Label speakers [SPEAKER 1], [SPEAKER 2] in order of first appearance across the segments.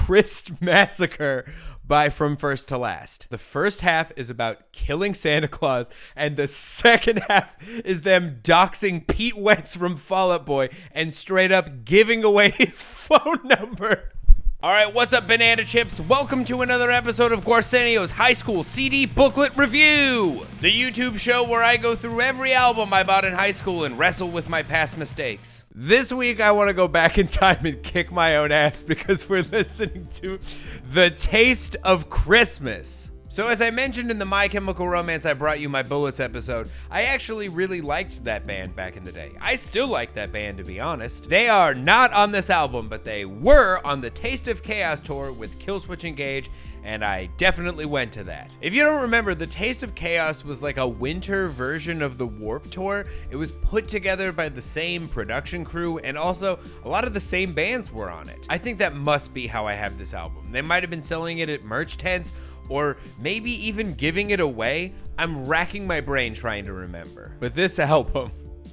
[SPEAKER 1] Christ Massacre by From First to Last. The first half is about killing Santa Claus, and the second half is them doxing Pete Wentz from Fall Out Boy and straight up giving away his phone number. All right, what's up, Banana Chips? Welcome to another episode of Guarsenio's High School CD Booklet Review, the YouTube show where I go through every album I bought in high school and wrestle with my past mistakes. This week, I want to go back in time and kick my own ass because we're listening to The Taste of Christmas. So as I mentioned in the My Chemical Romance I Brought You My Bullets episode, I actually really liked that band back in the day. I still like that band, to be honest. They are not on this album, but they were on the Taste of Chaos tour with Killswitch Engage, and I definitely went to that. If you don't remember, the Taste of Chaos was like a winter version of the Warped Tour. It was put together by the same production crew, and also a lot of the same bands were on it. I think that must be how I have this album. They might have been selling it at merch tents, or maybe even giving it away. I'm racking my brain trying to remember. But this album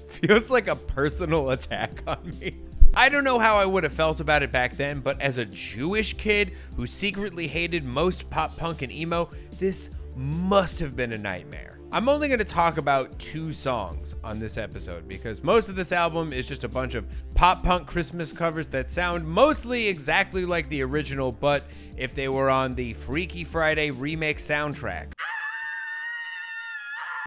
[SPEAKER 1] feels like a personal attack on me. I don't know how I would have felt about it back then, but as a Jewish kid who secretly hated most pop punk and emo, this must have been a nightmare. I'm only going to talk about 2 songs on this episode because most of this album is just a bunch of pop punk Christmas covers that sound mostly exactly like the original, but if they were on the Freaky Friday remake soundtrack.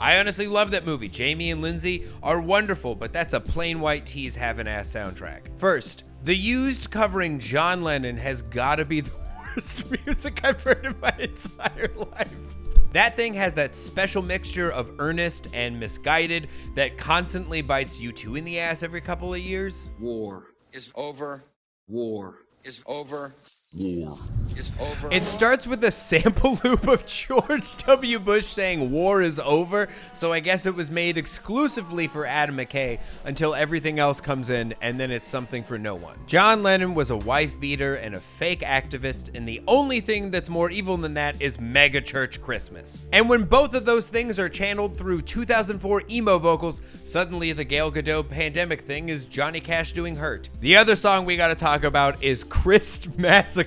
[SPEAKER 1] I honestly love that movie. Jamie and Lindsay are wonderful, but that's a plain white tease have-an-ass soundtrack. First, The Used covering John Lennon has gotta be the worst music I've heard in my entire life. That thing has that special mixture of earnest and misguided that constantly bites U2 in the ass every couple of years.
[SPEAKER 2] War is over. War is over. War is over.
[SPEAKER 1] It starts with a sample loop of George W. Bush saying war is over, so I guess it was made exclusively for Adam McKay until everything else comes in, and then it's something for no one. John Lennon was a wife beater and a fake activist, and the only thing that's more evil than that is Mega Church Christmas. And when both of those things are channeled through 2004 emo vocals, suddenly the Gal Gadot pandemic thing is Johnny Cash doing Hurt. The other song we gotta talk about is Christ Massacre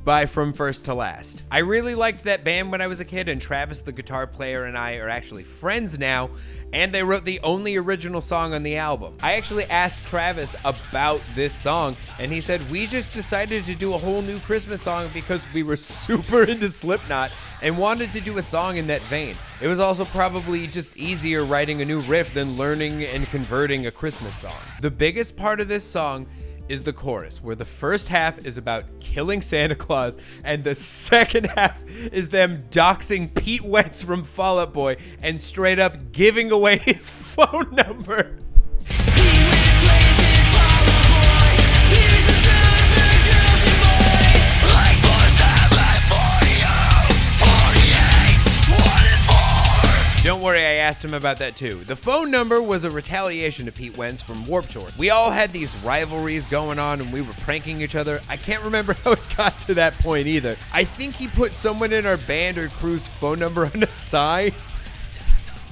[SPEAKER 1] by From First to Last. I really liked that band when I was a kid, and Travis, the guitar player, and I are actually friends now, and they wrote the only original song on the album. I actually asked Travis about this song, and he said, we just decided to do a whole new Christmas song because we were super into Slipknot and wanted to do a song in that vein. It was also probably just easier writing a new riff than learning and converting a Christmas song. The biggest part of this song is the chorus, where the first half is about killing Santa Claus, and the second half is them doxing Pete Wentz from Fall Out Boy and straight up giving away his phone number. Don't worry, I asked him about that too. The phone number was a retaliation to Pete Wentz from Warped Tour. We all had these rivalries going on and we were pranking each other. I can't remember how it got to that point either. I think he put someone in our band or crew's phone number on a sign.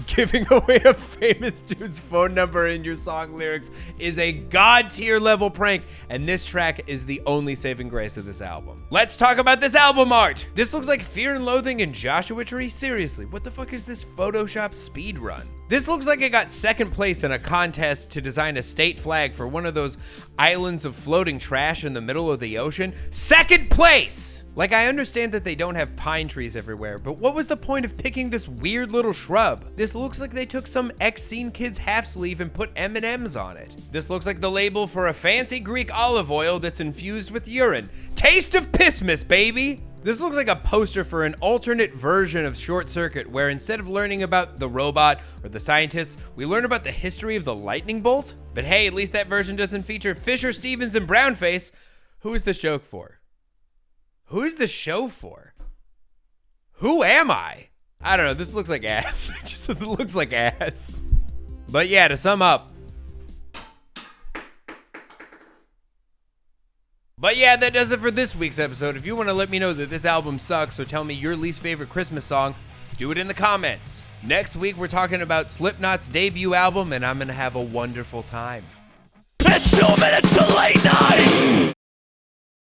[SPEAKER 1] Giving away a famous dude's phone number in your song lyrics is a god tier level prank, and this track is the only saving grace of this album. Let's talk about this album art. This looks like Fear and Loathing in Joshua Tree. Seriously, what the fuck is this Photoshop speed run? This looks like it got second place in a contest to design a state flag for one of those islands of floating trash in the middle of the ocean. Second place! Like, I understand that they don't have pine trees everywhere, but what was the point of picking this weird little shrub? This looks like they took some X-Scene Kids half sleeve and put M&Ms on it. This looks like the label for a fancy Greek olive oil that's infused with urine. Taste of Pissmas, baby! This looks like a poster for an alternate version of Short Circuit, where instead of learning about the robot or the scientists, we learn about the history of the lightning bolt. But hey, at least that version doesn't feature Fisher Stevens and Brownface. Who is this joke for? Who's the show for? Who am I? I don't know, this looks like ass. It just looks like ass. But yeah, to sum up. But yeah, that does it for this week's episode. If you want to let me know that this album sucks or tell me your least favorite Christmas song, do it in the comments. Next week, we're talking about Slipknot's debut album, and I'm going to have a wonderful time.
[SPEAKER 3] It's 2 minutes to late night!